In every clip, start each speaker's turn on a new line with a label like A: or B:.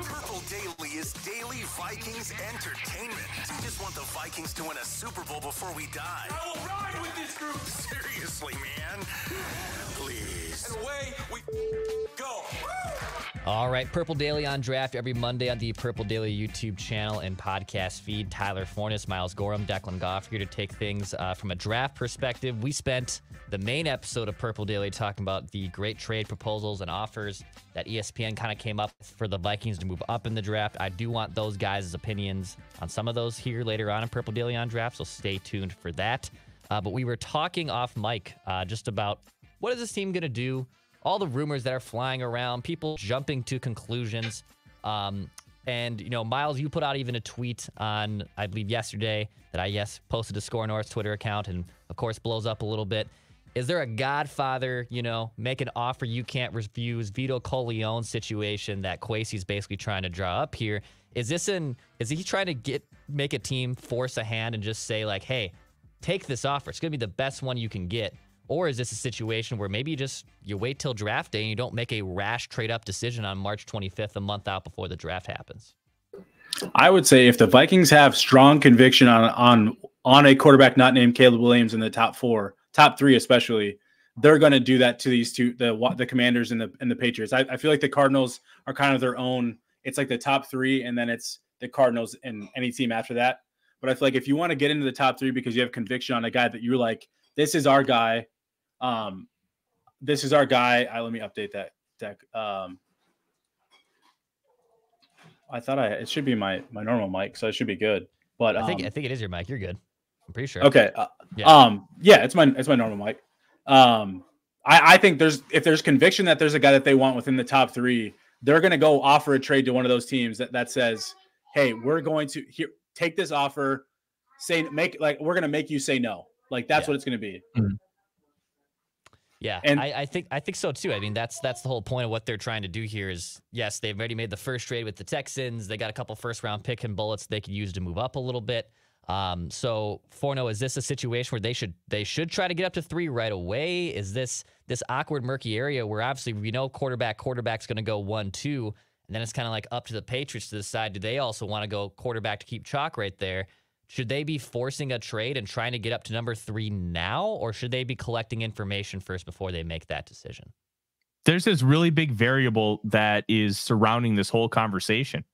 A: Purple Daily is daily Vikings entertainment. We just want the Vikings to win a Super Bowl before we die.
B: I will ride with this group.
A: Seriously, man. Please.
B: And away we go.
C: All right, Purple Daily on draft every Monday on the Purple Daily YouTube channel and podcast feed. Tyler Fornes, Miles Gorham, Declan Goff here to take things from a draft perspective. We spent the main episode of Purple Daily talking about the great trade proposals and offers that ESPN kind of came up with for the Vikings to move up in the draft. I do want those guys' opinions on some of those here later on in Purple Daily on draft, so stay tuned for that. But we were talking off mic just about what is this team going to do? All the rumors that are flying around, people jumping to conclusions. And, you know, Miles, you put out even a tweet on, I believe, yesterday that I, posted to Score North's Twitter account and, of course, blows up a little bit. Is there a Godfather, make an offer you can't refuse, Vito Corleone situation that Kwesi's basically trying to draw up here? Is he trying to make a team force a hand and just say, like, hey, take this offer. It's going to be the best one you can get. Or is this a situation where maybe you wait till draft day and you don't make a rash trade-up decision on March 25th, a month out before the draft happens?
D: I would say if the Vikings have strong conviction on a quarterback not named Caleb Williams in the top three especially, they're going to do that to these two, the Commanders and the Patriots. I feel like the Cardinals are kind of their own. It's like the top three, and then it's the Cardinals and any team after that. But I feel like if you want to get into the top three because you have conviction on a guy that you're like, this is our guy. This is our guy. Let me update that deck. I thought it should be my normal mic, so it should be good. But
C: I think it is your mic. You're good. I'm pretty sure.
D: Okay. It's my normal mic. I think if there's conviction that there's a guy that they want within the top three, they're going to go offer a trade to one of those teams that says, hey, we're going to take this offer, we're going to make you say no. Like that's what it's going to be.
C: Mm-hmm. Yeah, and I think so too. I mean, that's the whole point of what they're trying to do here is, yes, they've already made the first trade with the Texans. They got a couple first-round pick and bullets they could use to move up a little bit. So, Forno, is this a situation where they should try to get up to 3 right away? Is this awkward, murky area where obviously we know quarterback's going to go 1-2, and then it's kind of like up to the Patriots to decide, do they also want to go quarterback to keep chalk right there? Should they be forcing a trade and trying to get up to number 3 now, or should they be collecting information first before they make that decision?
E: There's this really big variable that is surrounding this whole conversation.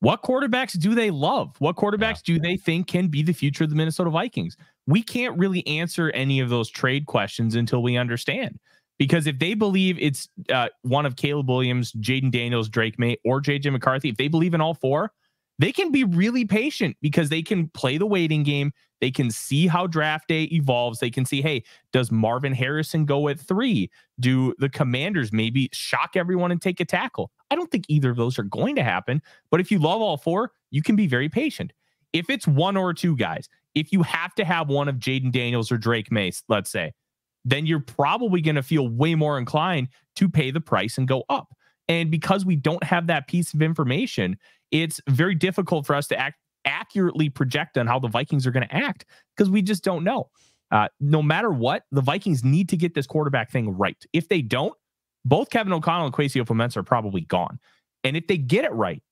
E: What quarterbacks do they love? What quarterbacks do they think can be the future of the Minnesota Vikings? We can't really answer any of those trade questions until we understand. Because if they believe it's one of Caleb Williams, Jaden Daniels, Drake May, or JJ McCarthy, if they believe in all 4, they can be really patient because they can play the waiting game. They can see how draft day evolves. They can see, hey, does Marvin Harrison go at 3? Do the Commanders maybe shock everyone and take a tackle? I don't think either of those are going to happen. But if you love all 4, you can be very patient. If it's 1 or 2 guys, if you have to have one of Jaden Daniels or Drake Mace, let's say, then you're probably going to feel way more inclined to pay the price and go up. And because we don't have that piece of information, it's very difficult for us to accurately project on how the Vikings are going to act because we just don't know. No matter what, the Vikings need to get this quarterback thing right. If they don't, both Kevin O'Connell and Kwesi Opomensah are probably gone. And if they get it right,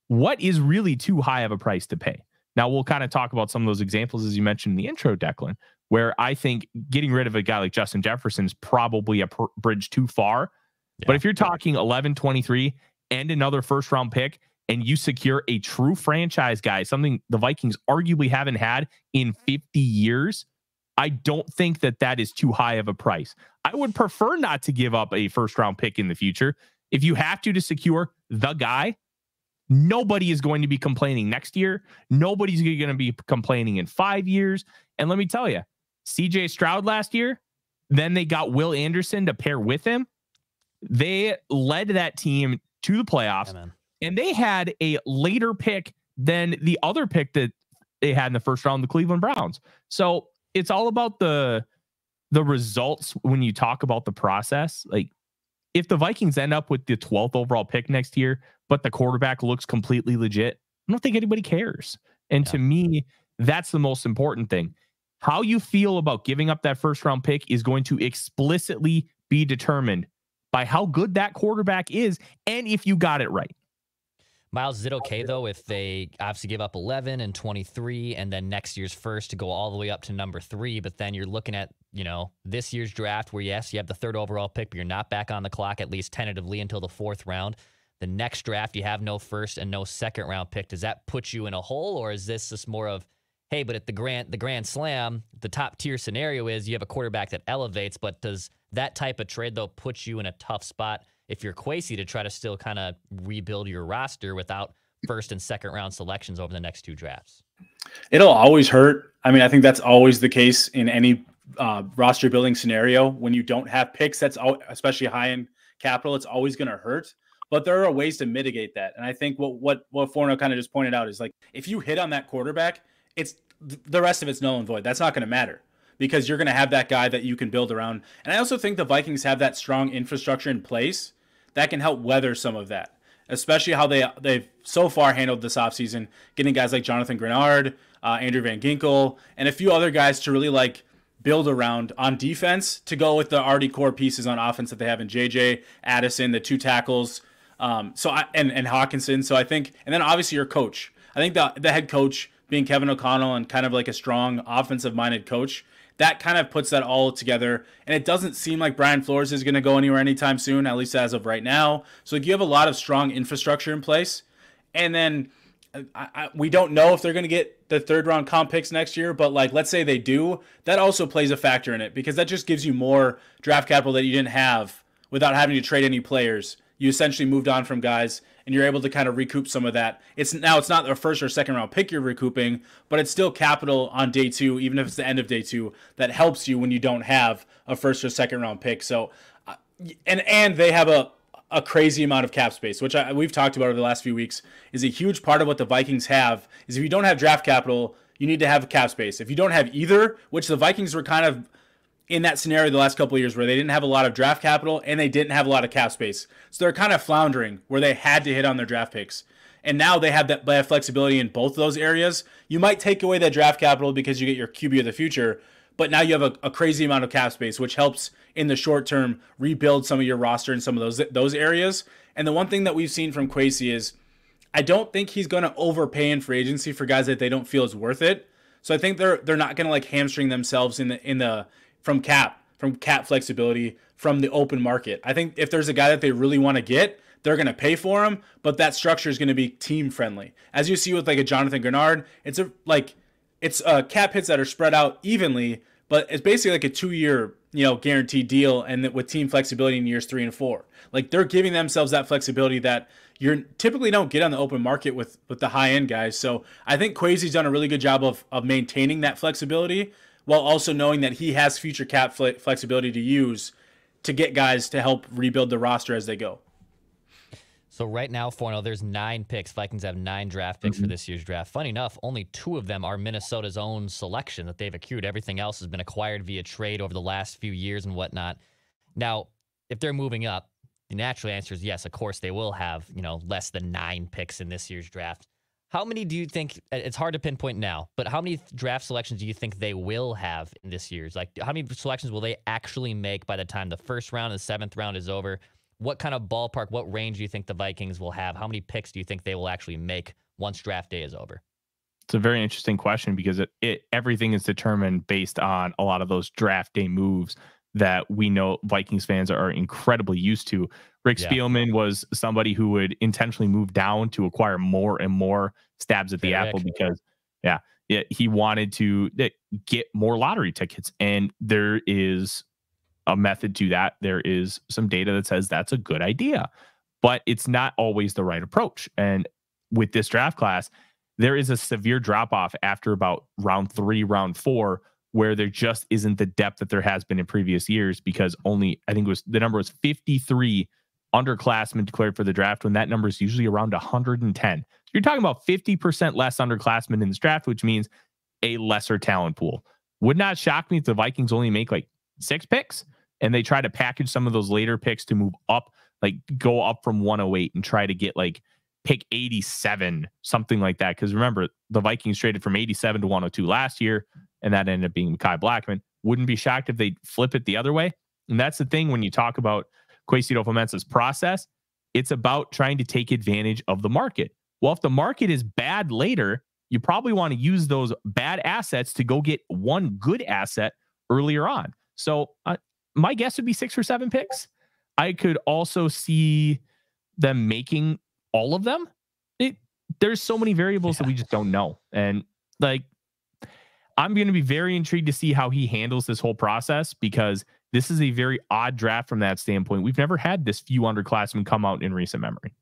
E: what is really too high of a price to pay? Now, we'll kind of talk about some of those examples, as you mentioned in the intro, Declan, where I think getting rid of a guy like Justin Jefferson is probably a bridge too far. Yeah. But if you're talking 11, 23 and another first round pick, and you secure a true franchise guy, something the Vikings arguably haven't had in 50 years, I don't think that is too high of a price. I would prefer not to give up a first round pick in the future. If you have to secure the guy, nobody is going to be complaining next year. Nobody's going to be complaining in 5 years. And let me tell you, CJ Stroud last year, then they got Will Anderson to pair with him. They led that team to the playoffs, and they had a later pick than the other pick that they had in the first round, the Cleveland Browns. So it's all about the results when you talk about the process. Like, if the Vikings end up with the 12th overall pick next year, but the quarterback looks completely legit, I don't think anybody cares. And to me, that's the most important thing. How you feel about giving up that first round pick is going to explicitly be determined by how good that quarterback is and if you got it right.
C: Miles, is it okay though if they obviously give up 11 and 23 and then next year's first to go all the way up to number 3, but then you're looking at, this year's draft where yes, you have the 3rd overall pick, but you're not back on the clock at least tentatively until the 4th round. The next draft, you have no 1st and no 2nd round pick. Does that put you in a hole, or is this just more of, hey, but at the grand slam, the top tier scenario is you have a quarterback that elevates, but does that type of trade though put you in a tough spot if you're Kwesi to try to still kind of rebuild your roster without 1st and 2nd round selections over the next 2 drafts?
D: It'll always hurt. I mean, I think that's always the case in any roster building scenario. When you don't have picks, especially high end capital, it's always going to hurt. But there are ways to mitigate that. And I think what Forno kind of just pointed out is like, if you hit on that quarterback, it's the rest of it's null and void. That's not going to matter because you're going to have that guy that you can build around. And I also think the Vikings have that strong infrastructure in place that can help weather some of that, especially how they've so far handled this offseason, getting guys like Jonathan Grenard, Andrew Van Ginkel, and a few other guys to really like build around on defense to go with the already core pieces on offense that they have in JJ, Addison, the 2 tackles, and Hawkinson. So I think, and then obviously your coach. I think the head coach being Kevin O'Connell and kind of like a strong offensive-minded coach, that kind of puts that all together. And it doesn't seem like Brian Flores is going to go anywhere anytime soon, at least as of right now. So you have a lot of strong infrastructure in place. And then we don't know if they're going to get the 3rd round comp picks next year, but like, let's say they do, that also plays a factor in it because that just gives you more draft capital that you didn't have without having to trade any players. You essentially moved on from guys and you're able to kind of recoup some of that. It's not a 1st or 2nd round pick you're recouping, but it's still capital on day 2, even if it's the end of day 2, that helps you when you don't have a 1st or 2nd round pick. So, and they have a crazy amount of cap space, which we've talked about over the last few weeks, is a huge part of what the Vikings have. Is if you don't have draft capital, you need to have cap space. If you don't have either, which the Vikings were kind of in that scenario the last couple of years where they didn't have a lot of draft capital and they didn't have a lot of cap space. So they're kind of floundering where they had to hit on their draft picks. And now they have flexibility in both those areas. You might take away that draft capital because you get your QB of the future, but now you have a crazy amount of cap space, which helps in the short term rebuild some of your roster in some of those areas. And the one thing that we've seen from Kwesi is I don't think he's going to overpay in free agency for guys that they don't feel is worth it. So I think they're not going to like hamstring themselves from cap flexibility from the open market. I think if there's a guy that they really want to get, they're going to pay for him, but that structure is going to be team friendly. As you see with like a Jonathan Grenard, it's cap hits that are spread out evenly, but it's basically like a 2-year, guaranteed deal, and with team flexibility in years 3 and 4. Like they're giving themselves that flexibility that you typically don't get on the open market with the high end guys. So I think Kwesi's done a really good job of maintaining that flexibility, while also knowing that he has future cap flexibility to use to get guys to help rebuild the roster as they go.
C: So right now, Forno, there's 9 picks. Vikings have 9 draft picks for this year's draft. Funny enough, only 2 of them are Minnesota's own selection that they've accrued. Everything else has been acquired via trade over the last few years and whatnot. Now, if they're moving up, the natural answer is yes, of course, they will have, less than 9 picks in this year's draft. How many do you think, it's hard to pinpoint now, but how many draft selections do you think they will have in this year's? Like, how many selections will they actually make by the time the 1st round and the 7th round is over? What kind of ballpark, what range do you think the Vikings will have? How many picks do you think they will actually make once draft day is over?
E: It's a very interesting question because everything is determined based on a lot of those draft day moves that we know Vikings fans are incredibly used to. Rick Spielman was somebody who would intentionally move down to acquire more and more stabs at the apple because he wanted to get more lottery tickets. And there is a method to that. There is some data that says that's a good idea, but it's not always the right approach. And with this draft class, there is a severe drop off after about round 3, round 4, where there just isn't the depth that there has been in previous years, because the number was 53 underclassmen declared for the draft, when that number is usually around 110. So you're talking about 50% less underclassmen in this draft, which means a lesser talent pool. Would not shock me if the Vikings only make like 6 picks and they try to package some of those later picks to move up, like go up from 108 and try to get like pick 87, something like that. Because remember, the Vikings traded from 87 to 102 last year, and that ended up being Kai Blackman. Wouldn't be shocked if they flip it the other way. And that's the thing when you talk about Kwesi Adofo-Mensah's process. It's about trying to take advantage of the market. Well, if the market is bad later, you probably want to use those bad assets to go get one good asset earlier on. So my guess would be 6 or 7 picks. I could also see them making all of them. There's so many variables that we just don't know. And like, I'm going to be very intrigued to see how he handles this whole process, because this is a very odd draft from that standpoint. We've never had this few underclassmen come out in recent memory.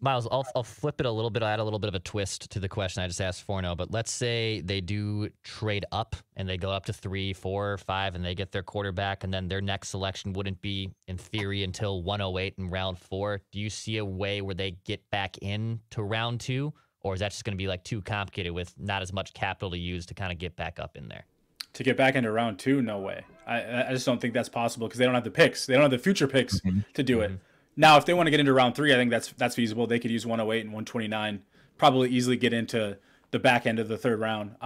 C: Miles, I'll flip it a little bit. I'll add a little bit of a twist to the question I just asked Forno. But let's say they do trade up and they go up to 3, 4, 5, and they get their quarterback, and then their next selection wouldn't be, in theory, until 108 in round 4. Do you see a way where they get back in to round 2? Or is that just going to be like too complicated with not as much capital to use to kind of get back up in there?
D: To get back into round 2, no way. I just don't think that's possible, because they don't have the picks. They don't have the future picks to do it. Now, if they want to get into round 3, I think that's feasible. They could use 108 and 129, probably easily get into the back end of the 3rd round.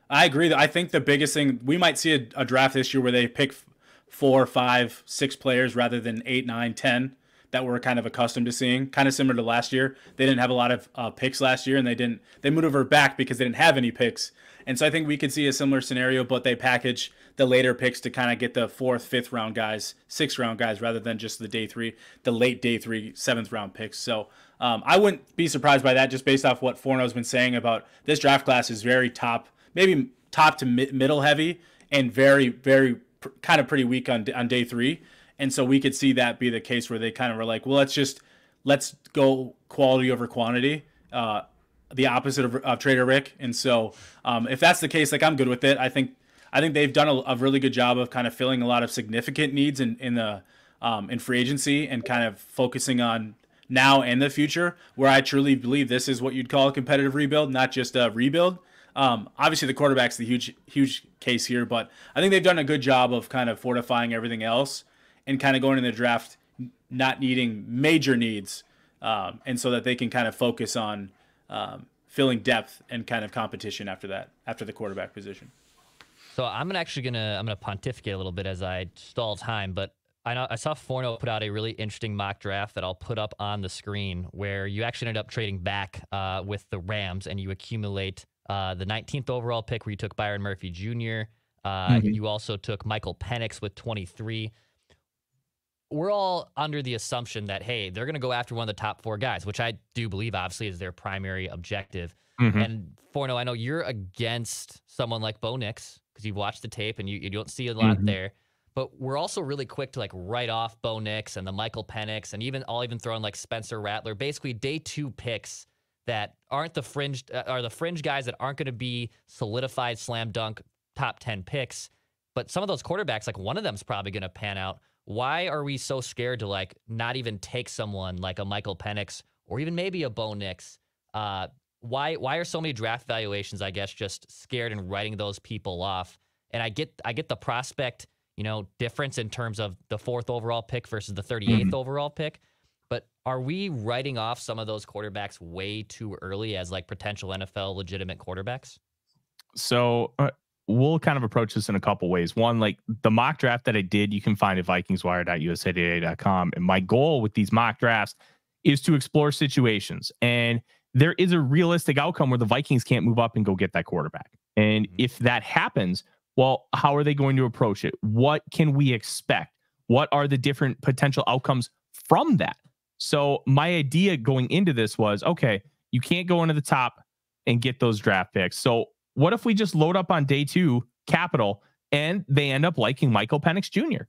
D: I agree that I think the biggest thing, we might see a draft this year where they pick 4, 5, 6 players rather than 8, 9, 10 that we're kind of accustomed to seeing. Kind of similar to last year. They didn't have a lot of picks last year, and they moved over back because they didn't have any picks. And so I think we could see a similar scenario, but they package the later picks to kind of get the 4th, 5th round guys, 6th round guys, rather than just the late day 3, 7th round picks. So I wouldn't be surprised by that, just based off what Forno's been saying about this draft class is very top, maybe top to middle heavy, and very, very kind of pretty weak on day 3. And so we could see that be the case where they kind of were like, well, let's go quality over quantity. The opposite of Trader Rick. And so if that's the case, like, I'm good with it. I think they've done a really good job of kind of filling a lot of significant needs in free agency, and kind of focusing on now and the future, where I truly believe this is what you'd call a competitive rebuild, not just a rebuild. Obviously the quarterback's the huge case here, but I think they've done a good job of kind of fortifying everything else and kind of going in the draft not needing major needs, and so that they can kind of focus on filling depth and kind of competition after the quarterback position.
C: So I'm gonna pontificate a little bit as I stall time, but I saw Forno put out a really interesting mock draft that I'll put up on the screen, where you actually ended up trading back with the Rams, and you accumulate the 19th overall pick, where you took Byron Murphy Jr. You also took Michael Penix with 23. We're all under the assumption that, hey, they're going to go after one of the top 4 guys, which I do believe, obviously, is their primary objective. And Forno, I know you're against someone like Bo Nix, because you've watched the tape and you don't see a lot there. But we're also really quick to like write off Bo Nix and the Michael Penix, and I'll even throw in like Spencer Rattler, basically day 2 picks that aren't the fringe guys that aren't going to be solidified slam dunk top 10 picks. But some of those quarterbacks, like one of them's probably going to pan out. Why are we so scared to like not even take someone like a Michael Penix or even maybe a Bo Nix? Why are so many draft valuations, I guess, just scared and writing those people off? And I get the prospect, difference in terms of the 4th overall pick versus the 38th overall pick. But are we writing off some of those quarterbacks way too early as like potential NFL legitimate quarterbacks?
E: So we'll kind of approach this in a couple ways. One, like the mock draft that I did, you can find at VikingsWire.usatoday.com. And my goal with these mock drafts is to explore situations. And there is a realistic outcome where the Vikings can't move up and go get that quarterback. And if that happens, well, how are they going to approach it? What can we expect? What are the different potential outcomes from that? So my idea going into this was, okay, you can't go into the top and get those draft picks. So what if we just load up on day 2 capital and they end up liking Michael Penix Jr.?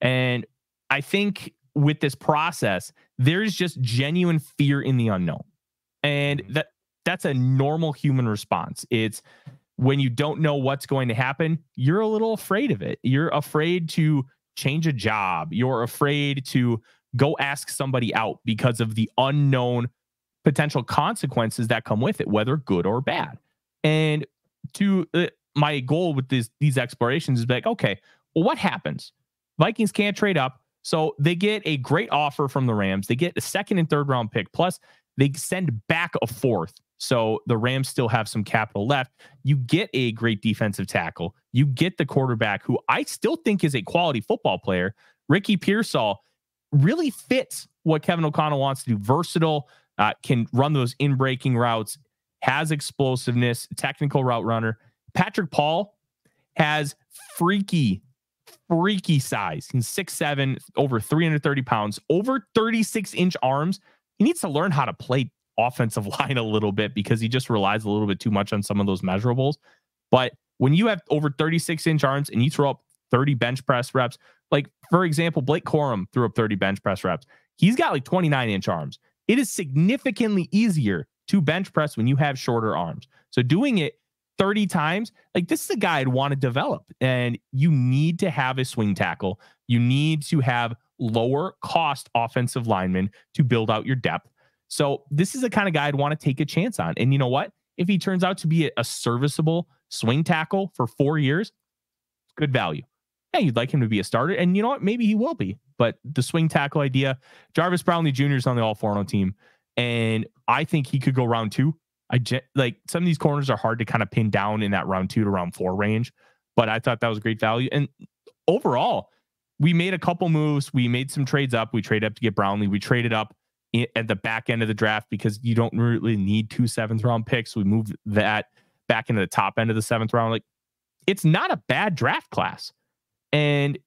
E: And I think with this process, there's just genuine fear in the unknown. And that's a normal human response. It's when you don't know what's going to happen, you're a little afraid of it. You're afraid to change a job. You're afraid to go ask somebody out because of the unknown potential consequences that come with it, whether good or bad. And my goal with these explorations is like, okay, well, what happens? Vikings can't trade up. So they get a great offer from the Rams. They get a 2nd and 3rd round pick. Plus they send back a 4th. So the Rams still have some capital left. You get a great defensive tackle. You get the quarterback, who I still think is a quality football player. Ricky Pearsall really fits what Kevin O'Connell wants to do. Versatile, can run those in-breaking routes, has explosiveness, technical route runner. Patrick Paul has freaky size. He's 6'7", over 330 pounds, over 36-inch arms. He needs to learn how to play offensive line a little bit because he just relies a little bit too much on some of those measurables. But when you have over 36-inch arms and you throw up 30 bench press reps, like, for example, Blake Corum threw up 30 bench press reps. He's got like 29-inch arms. It is significantly easier to bench press when you have shorter arms. So doing it 30 times, like, this is a guy I'd want to develop. And you need to have a swing tackle. You need to have lower cost offensive linemen to build out your depth. So this is the kind of guy I'd want to take a chance on. And you know what? If he turns out to be a serviceable swing tackle for 4 years, good value. Yeah, you'd like him to be a starter. And you know what? Maybe he will be. But the swing tackle idea, Jarvis Brownlee Jr. is on the All-4 team. And I think he could go round 2. Like, some of these corners are hard to kind of pin down in that round 2 to round 4 range. But I thought that was great value. And overall, we made a couple moves. We made some trades up. We traded up to get Brownlee. We traded up at the back end of the draft because you don't really need 2 7th-round picks. We moved that back into the top end of the 7th round. Like, it's not a bad draft class. And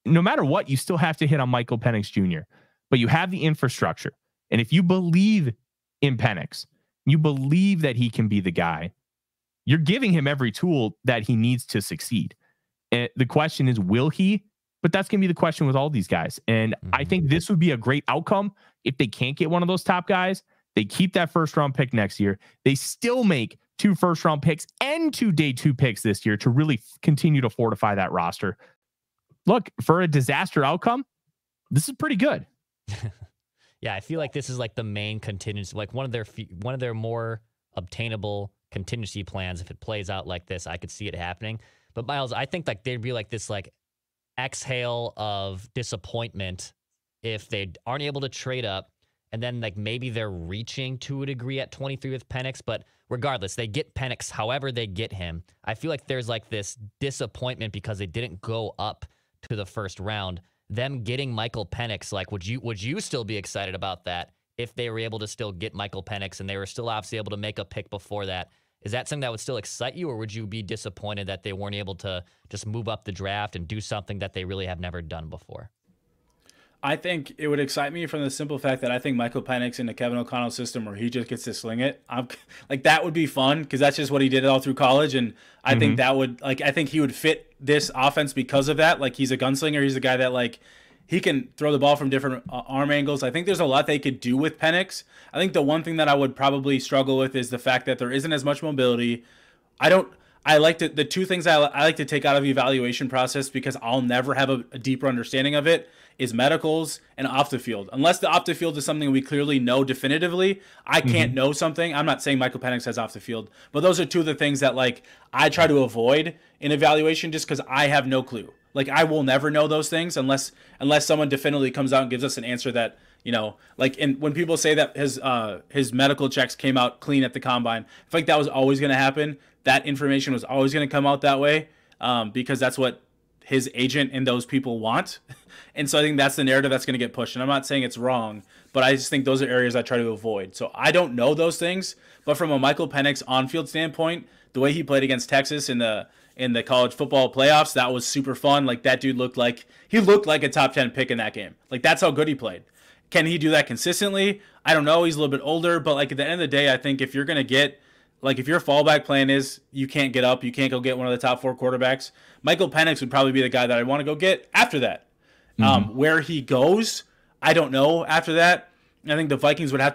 E: no matter what, you still have to hit on Michael Penix Jr. But you have the infrastructure. And if you believe in Penix, you believe that he can be the guy, you're giving him every tool that he needs to succeed. And the question is, will he? But that's going to be the question with all these guys. And I think this would be a great outcome if they can't get one of those top guys. They keep that 1st-round pick next year. They still make 2 1st-round picks and 2 day 2 picks this year to really continue to fortify that roster. Look, for a disaster outcome, this is pretty good.
C: Yeah, I feel like this is like the main contingency, like one of their more obtainable contingency plans. If it plays out like this, I could see it happening. But Miles, I think like there'd be like this like exhale of disappointment if they aren't able to trade up, and then like maybe they're reaching to a degree at 23 with Penix. But regardless, they get Penix however they get him. I feel like there's like this disappointment because they didn't go up to the 1st round. Them getting Michael Penix, like, would you still be excited about that if they were able to still get Michael Penix and they were still obviously able to make a pick before that? Is that something that would still excite you, or would you be disappointed that they weren't able to just move up the draft and do something that they really have never done before?
D: I think it would excite me from the simple fact that I think Michael Penix in the Kevin O'Connell system where he just gets to sling it. Like, that would be fun because that's just what he did all through college. And I think that would, like, I think he would fit this offense because of that. Like, he's a gunslinger. He's a guy that, like, he can throw the ball from different arm angles. I think there's a lot they could do with Penix. I think the one thing that I would probably struggle with is the fact that there isn't as much mobility. The 2 things I like to take out of the evaluation process because I'll never have a deeper understanding of it is medicals and off the field. Unless the off the field is something we clearly know definitively, I can't know something. I'm not saying Michael Penix has off the field, but those are 2 of the things that, like, I try to avoid in evaluation just because I have no clue. Like, I will never know those things unless someone definitively comes out and gives us an answer that, you know, like, and when people say that his medical checks came out clean at the combine, I feel like that was always going to happen. That information was always going to come out that way because that's what his agent and those people want. And so I think that's the narrative that's going to get pushed. And I'm not saying it's wrong, but I just think those are areas I try to avoid. So I don't know those things, but from a Michael Penix on-field standpoint, the way he played against Texas in the college football playoffs, that was super fun. Like, that dude looked like a top 10 pick in that game. Like, that's how good he played. Can he do that consistently? I don't know. He's a little bit older, but like, at the end of the day, I think if you're going to get, like, if your fallback plan is you can't get up, you can't go get one of the top 4 quarterbacks, Michael Penix would probably be the guy that I want to go get after that. Where he goes, I don't know after that. I think the Vikings would have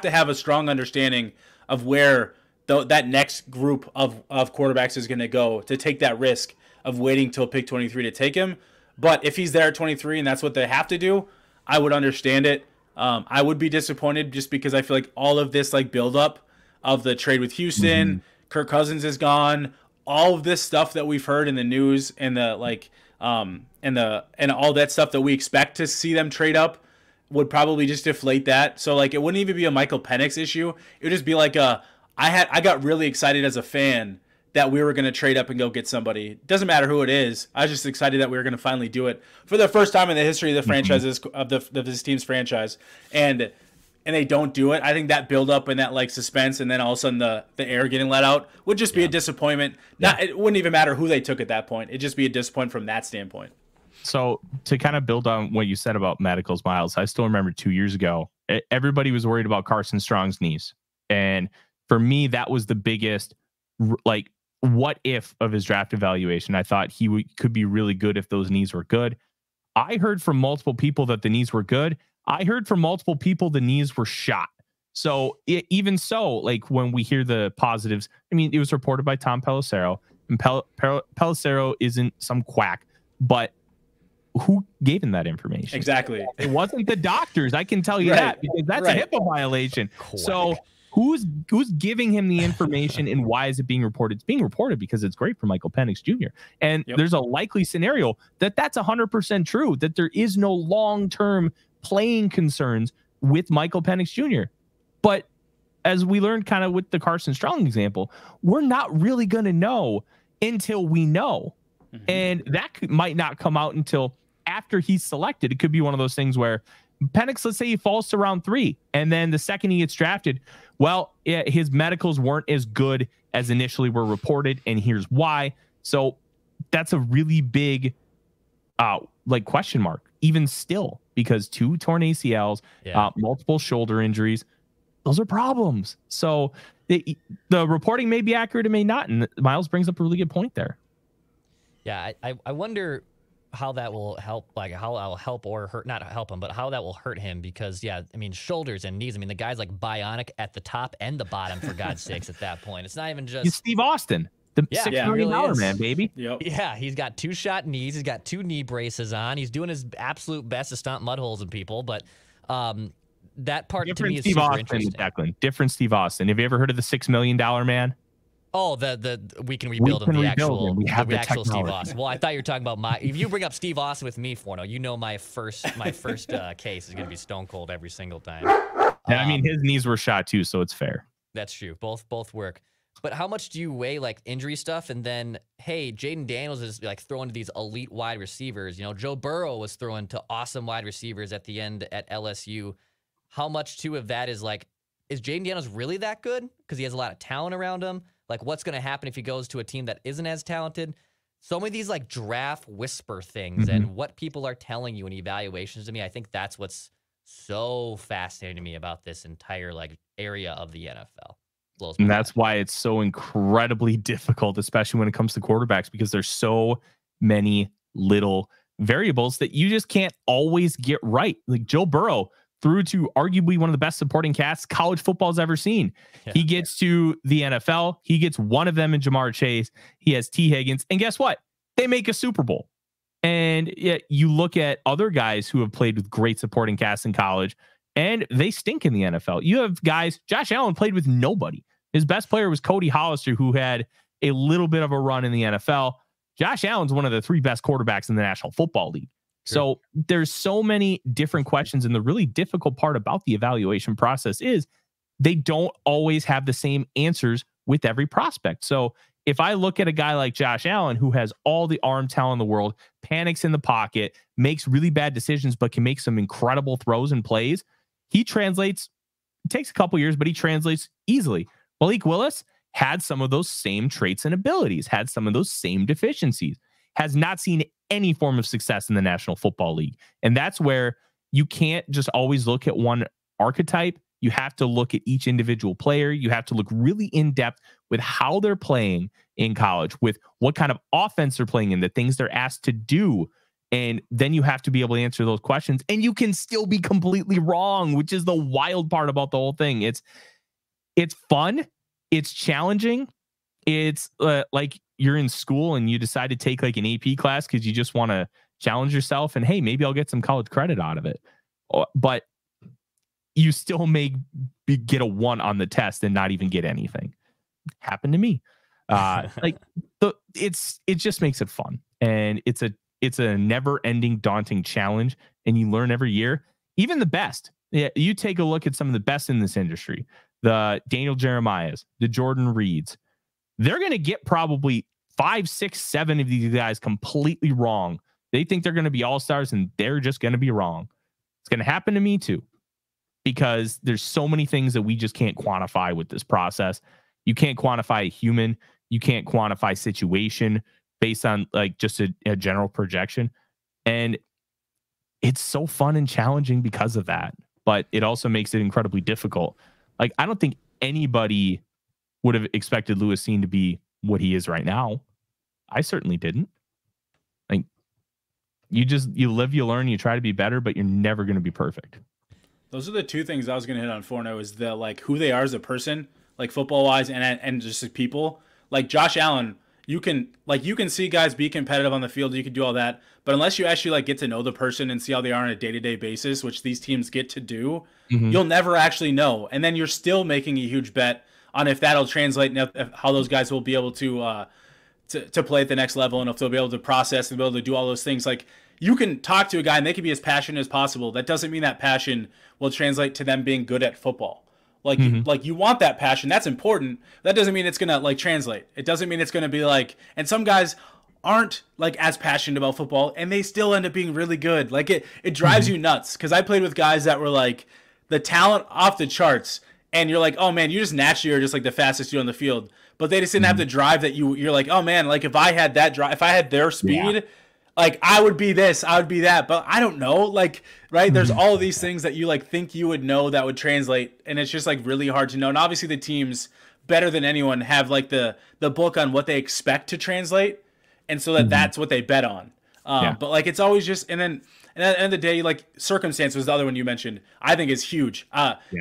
D: to have a strong understanding of where that next group of quarterbacks is going to go to take that risk of waiting till pick 23 to take him. But if he's there at 23 and that's what they have to do, I would understand it. I would be disappointed just because I feel like all of this, like, build up of the trade with Houston, Kirk Cousins is gone, all of this stuff that we've heard in the news and the, like, and all that stuff that we expect to see them trade up would probably just deflate that. So, like, it wouldn't even be a Michael Penix issue. It would just be like I got really excited as a fan that we were going to trade up and go get somebody. It doesn't matter who it is. I was just excited that we were going to finally do it for the first time in the history of the franchises of this team's franchise. And and they don't do it, I think that build up and that like suspense and then all of a sudden the air getting let out would just be a disappointment. It wouldn't even matter who they took at that point. It'd just be a disappointment from that standpoint.
E: So to kind of build on what you said about medicals, Miles, I still remember 2 years ago, everybody was worried about Carson Strong's knees. And for me, that was the biggest, like, what if of his draft evaluation. I thought he could be really good if those knees were good. I heard from multiple people that the knees were good. I heard from multiple people the knees were shot. So even so, like when we hear the positives, I mean, it was reported by Tom Pelissero, and Pelissero isn't some quack, but who gave him that information?
D: Exactly.
E: It wasn't the doctors. I can tell you that, because that's a HIPAA violation. Quack. So who's giving him the information, and why is it being reported? It's being reported because it's great for Michael Penix Jr. And there's a likely scenario that that's 100% true, that there is no long-term playing concerns with Michael Penix Jr. But as we learned kind of with the Carson Strong example, we're not really going to know until we know. Mm-hmm. And that might not come out until after he's selected. It could be one of those things where Penix, let's say he falls to round 3, and then the second he gets drafted, well, his medicals weren't as good as initially were reported, and here's why. So that's a really big like question mark, even still, because 2 torn ACLs, multiple shoulder injuries, those are problems. So the reporting may be accurate, it may not, and Miles brings up a really good point there.
C: Yeah, I wonder how that will help, like how that will help or hurt, not help him, but how that will hurt him, because I mean, shoulders and knees, I mean, the guy's like bionic at the top and the bottom, for God's sakes, at that point. It's not even just...
E: He's Steve Austin, the $6 million
C: really
E: man, baby.
D: Yep.
C: Yeah, he's got 2 shot knees, he's got 2 knee braces on, he's doing his absolute best to stomp mud holes in people, but that part
E: different
C: to me is
E: Steve
C: super
E: Austin,
C: interesting.
E: Declan. Different Steve Austin. Have you ever heard of the $6 million man?
C: Oh, the we can rebuild him. The actual,
E: we have
C: the
E: the
C: actual Steve
E: technology.
C: Austin. Well, I thought you were talking about if you bring up Steve Austin with me, Forno, you know my first case is going to be Stone Cold every single time.
E: And I mean, his knees were shot too, so it's fair.
C: That's true. Both work. But how much do you weigh like injury stuff, and then hey, Jaden Daniels is like throwing to these elite wide receivers. You know, Joe Burrow was throwing to awesome wide receivers at the end at LSU. How much too of that is like, is Jaden Daniels really that good? Because he has a lot of talent around him. Like, what's going to happen if he goes to a team that isn't as talented? So many of these, like, draft whisper things and what people are telling you in evaluations to me, I think that's what's so fascinating to me about this entire, like, area of the NFL. Blows my
E: And that's why it's so incredibly difficult, especially when it comes to quarterbacks, because there's so many little variables that you just can't always get right. Like Joe Burrow through to arguably one of the best supporting casts college football's ever seen. Yeah. He gets to the NFL. He gets one of them in Jamar Chase. He has T. Higgins. And guess what? They make a Super Bowl. And yet you look at other guys who have played with great supporting casts in college, and they stink in the NFL. You have guys, Josh Allen played with nobody. His best player was Cody Hollister, who had a little bit of a run in the NFL. Josh Allen's one of the 3 best quarterbacks in the National Football League. So there's so many different questions, and the really difficult part about the evaluation process is they don't always have the same answers with every prospect. So if I look at a guy like Josh Allen, who has all the arm talent in the world, panics in the pocket, makes really bad decisions, but can make some incredible throws and plays, he translates. It takes a couple years, but he translates easily. Malik Willis had some of those same traits and abilities, had some of those same deficiencies, has not seen any form of success in the National Football League. And that's where you can't just always look at one archetype. You have to look at each individual player. You have to look really in depth with how they're playing in college, with what kind of offense they're playing in, the things they're asked to do. And then you have to be able to answer those questions, and you can still be completely wrong, which is the wild part about the whole thing. It's fun. It's challenging. It's like you're in school and you decide to take like an AP class because you just want to challenge yourself, and hey, maybe I'll get some college credit out of it. But you still may get a 1 on the test and not even get anything. Happened to me. It just makes it fun, and it's a never-ending daunting challenge, and you learn every year. Even the best. Yeah, you take a look at some of the best in this industry, the Daniel Jeremiahs, the Jordan Reeds. They're going to get probably 5, 6, 7 of these guys completely wrong. They think they're going to be all-stars, and they're just going to be wrong. It's going to happen to me too. because there's so many things that we just can't quantify with this process. You can't quantify a human. You can't quantify situation based on like just a general projection. And it's so fun and challenging because of that. But it also makes it incredibly difficult. Like, I don't think anybody would have expected Lewis Cine to be what he is right now. I certainly didn't. Like, you live, you learn, you try to be better, but you're never going to be perfect.
D: Those are the two things I was going to hit on Forno, is the like who they are as a person, like football wise, and just as people. Like Josh Allen, you can see guys be competitive on the field, you can do all that, but unless you actually like get to know the person and see how they are on a day-to-day basis, which these teams get to do, you'll never actually know. And then you're still making a huge bet on if that'll translate and how those guys will be able to play at the next level, and if they'll be able to process and be able to do all those things. Like, you can talk to a guy and they can be as passionate as possible. That doesn't mean that passion will translate to them being good at football. Like, you want that passion. That's important. That doesn't mean it's going to like translate. It doesn't mean it's going to be like, and some guys aren't like as passionate about football and they still end up being really good. Like, it drives you nuts. Cause I played with guys that were like the talent off the charts, and you're like, oh man, you just naturally are just like the fastest dude on the field, but they just didn't have the drive that you're like, oh man, like if I had that drive, if I had their speed, like I would be this, I would be that, but I don't know. Like, right. There's all of these things that you like think you would know that would translate. And it's just like really hard to know. And obviously the teams better than anyone have like the book on what they expect to translate. And so that's what they bet on. But like, it's always just, and then at the end of the day, like circumstance was the other one you mentioned, I think is huge.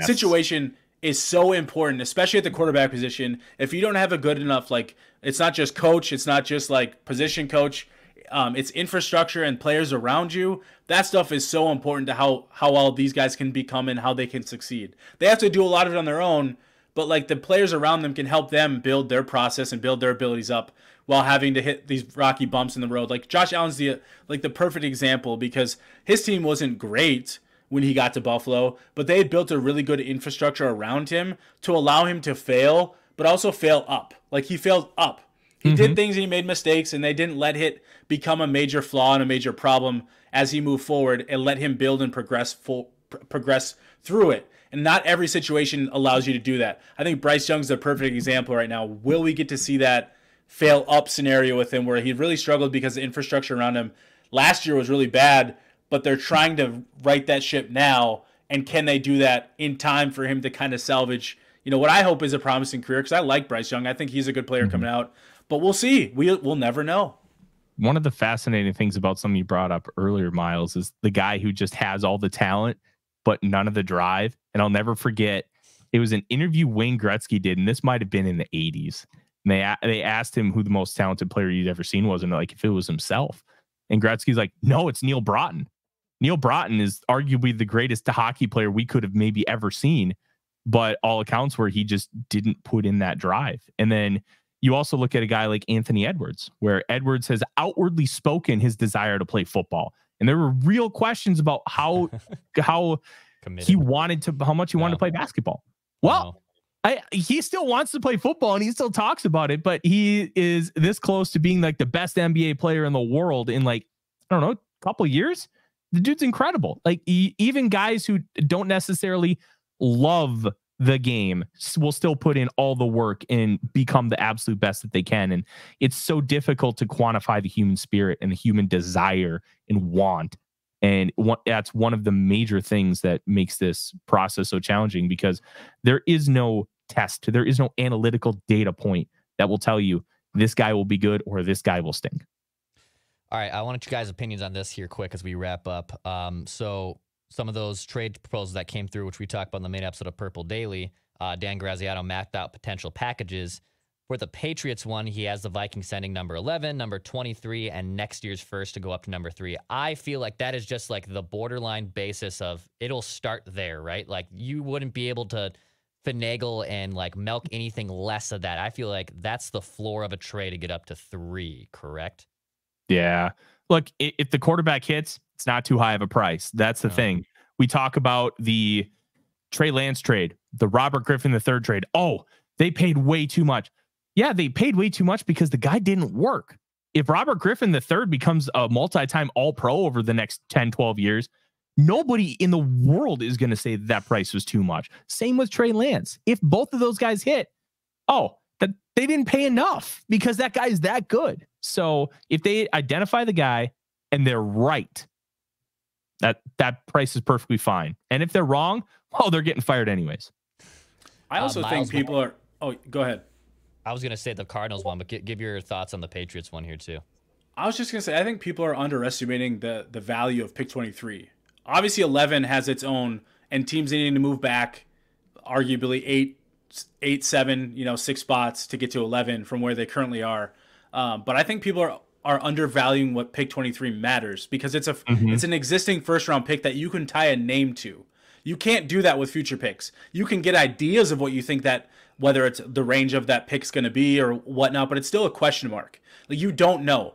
D: Situation is so important, especially at the quarterback position. If you don't have a good enough, like, it's not just coach, it's not just like position coach, it's infrastructure and players around you. That stuff is so important to how all these guys can become and how they can succeed. They have to do a lot of it on their own, but like the players around them can help them build their process and build their abilities up while having to hit these rocky bumps in the road. Like Josh Allen's the perfect example, because his team wasn't great when he got to Buffalo, but they had built a really good infrastructure around him to allow him to fail, but also fail up. Like, he failed up. He did things, he made mistakes, and they didn't let it become a major flaw and a major problem as he moved forward, and let him build and progress through it. And not every situation allows you to do that. I think Bryce Young's the perfect example right now. Will we get to see that fail up scenario with him, where he really struggled because the infrastructure around him last year was really bad, but they're trying to right that ship now, and can they do that in time for him to kind of salvage, what I hope is a promising career? Because I like Bryce Young. I think he's a good player coming out. But we'll see. We'll never know.
E: One of the fascinating things about something you brought up earlier, Miles, is the guy who just has all the talent, but none of the drive. And I'll never forget, it was an interview Wayne Gretzky did, and this might have been in the 80s. And they asked him who the most talented player he'd ever seen was, and like if it was himself. And Gretzky's like, no, it's Neil Broughton. Neil Broughton is arguably the greatest hockey player we could have maybe ever seen, but all accounts were he just didn't put in that drive. And then you also look at a guy like Anthony Edwards, where Edwards has outwardly spoken his desire to play football. And there were real questions about how much he wanted to play basketball. Well, he still wants to play football and he still talks about it, but he is this close to being like the best NBA player in the world in like, I don't know, a couple years. The dude's incredible. Like, even guys who don't necessarily love the game will still put in all the work and become the absolute best that they can. And it's so difficult to quantify the human spirit and the human desire and want. And that's one of the major things that makes this process so challenging, because there is no test. There is no analytical data point that will tell you this guy will be good or this guy will stink.
C: All right. I want you guys' opinions on this here quick as we wrap up. So some of those trade proposals that came through, which we talked about in the main episode of Purple Daily, Dan Graziano mapped out potential packages. For the Patriots one, he has the Vikings sending number 11, number 23, and next year's first to go up to number 3. I feel like that is just like the borderline basis of it'll start there, right? Like, you wouldn't be able to finagle and like milk anything less of that. I feel like that's the floor of a trade to get up to 3, correct? Yeah.
E: Look, if the quarterback hits, it's not too high of a price. That's the thing. We talk about the Trey Lance trade, the Robert Griffin III trade. Oh, they paid way too much. Yeah, they paid way too much because the guy didn't work. If Robert Griffin III becomes a multi-time All-Pro over the next 10, 12 years, Nobody in the world is going to say that price was too much. Same with Trey Lance. If both of those guys hit, that they didn't pay enough because that guy's that good. So if they identify the guy and they're right, that price is perfectly fine. And if they're wrong, they're getting fired anyways.
D: I also think people are. Oh, go ahead.
C: I was going to say the Cardinals one, but give your thoughts on the Patriots one here too.
D: I was just going to say, I think people are underestimating the value of pick 23. Obviously, 11 has its own, and teams needing to move back, arguably 8, 7, 6 spots to get to 11 from where they currently are. But I think people are undervaluing what pick 23 matters because it's an existing first round pick that you can tie a name to. You can't do that with future picks. You can get ideas of what you think that, whether it's the range of that pick's going to be or whatnot, but it's still a question mark. Like, you don't know.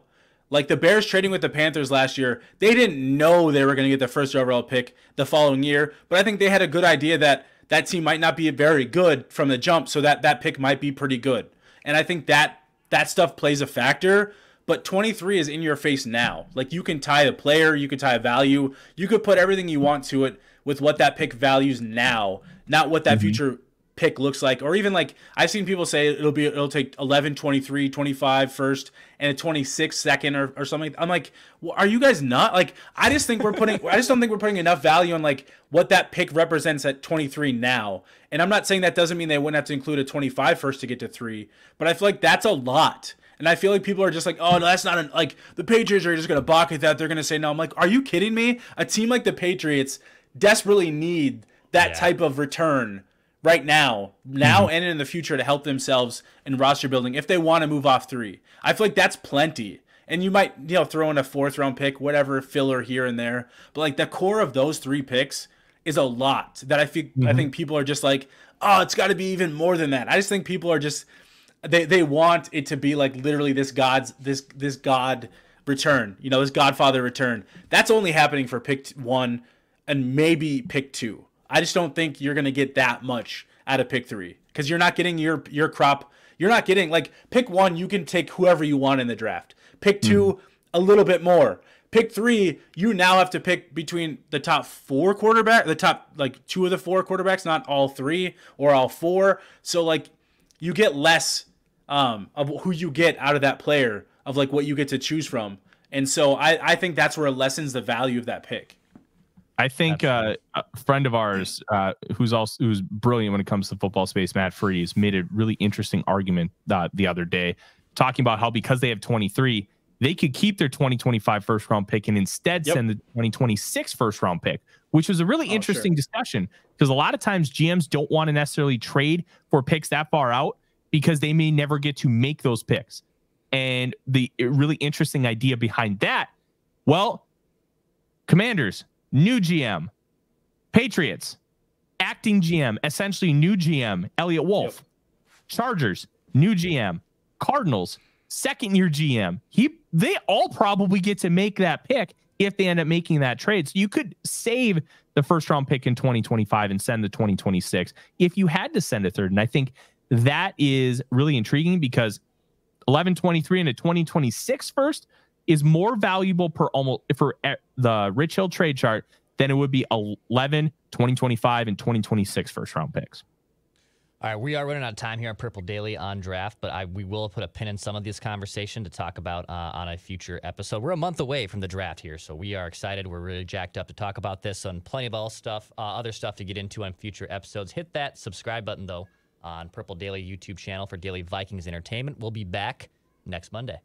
D: Like the Bears trading with the Panthers last year, they didn't know they were going to get the first overall pick the following year, but I think they had a good idea that that team might not be very good from the jump, so that pick might be pretty good. And I think that stuff plays a factor, but 23 is in your face now. Like, you can tie a player, you can tie a value, you could put everything you want to it with what that pick values now, not what that future pick looks like. Or even, like, I've seen people say it'll take 11, 23, 25 first and a 26 second or something. I'm like, well, are you guys not? Like, I just don't think we're putting enough value on like what that pick represents at 23 now. And I'm not saying that doesn't mean they wouldn't have to include a 25 first to get to 3, but I feel like that's a lot. And I feel like people are just like, oh, no, that's not like the Patriots are just going to balk at that. They're going to say no. I'm like, are you kidding me? A team like the Patriots desperately need that type of return right now and in the future to help themselves in roster building if they want to move off 3. I feel like that's plenty. And you might, throw in a 4th round pick, whatever, filler here and there. But like the core of those 3 picks is a lot that I think people are just like, oh, it's got to be even more than that. I just think people are just they want it to be like literally this God return, this Godfather return. That's only happening for pick 1 and maybe pick 2. I just don't think you're going to get that much out of pick 3 because you're not getting your crop. You're not getting, like, pick 1, you can take whoever you want in the draft. Pick 2, a little bit more. Pick 3, you now have to pick between the top 4 quarterback, the top, like, 2 of the 4 quarterbacks, not all 3 or all 4. So, like, you get less of who you get out of that player, of, like, what you get to choose from. And so I think that's where it lessens the value of that pick.
E: I think a friend of ours who's brilliant when it comes to the football space, Matt Freeze, made a really interesting argument the other day, talking about how because they have 23, they could keep their 2025 first round pick and instead send the 2026 first round pick, which was a really interesting discussion because a lot of times GMs don't want to necessarily trade for picks that far out because they may never get to make those picks. And the really interesting idea behind that, well, Commanders, new GM. Patriots, acting GM, essentially new GM, Elliot Wolf. Chargers, new GM. Cardinals, second-year GM. They all probably get to make that pick if they end up making that trade. So you could save the first-round pick in 2025 and send the 2026 if you had to send a third. And I think that is really intriguing because 11-23 and a 2026 first is more valuable for the Rich Hill trade chart than it would be 11, 2025, and 2026 first round picks.
C: All right, we are running out of time here on Purple Daily on draft, but we will put a pin in some of this conversation to talk about on a future episode. We're a month away from the draft here, so we are excited. We're really jacked up to talk about this and plenty of other stuff to get into on future episodes. Hit that subscribe button, though, on Purple Daily YouTube channel for daily Vikings entertainment. We'll be back next Monday.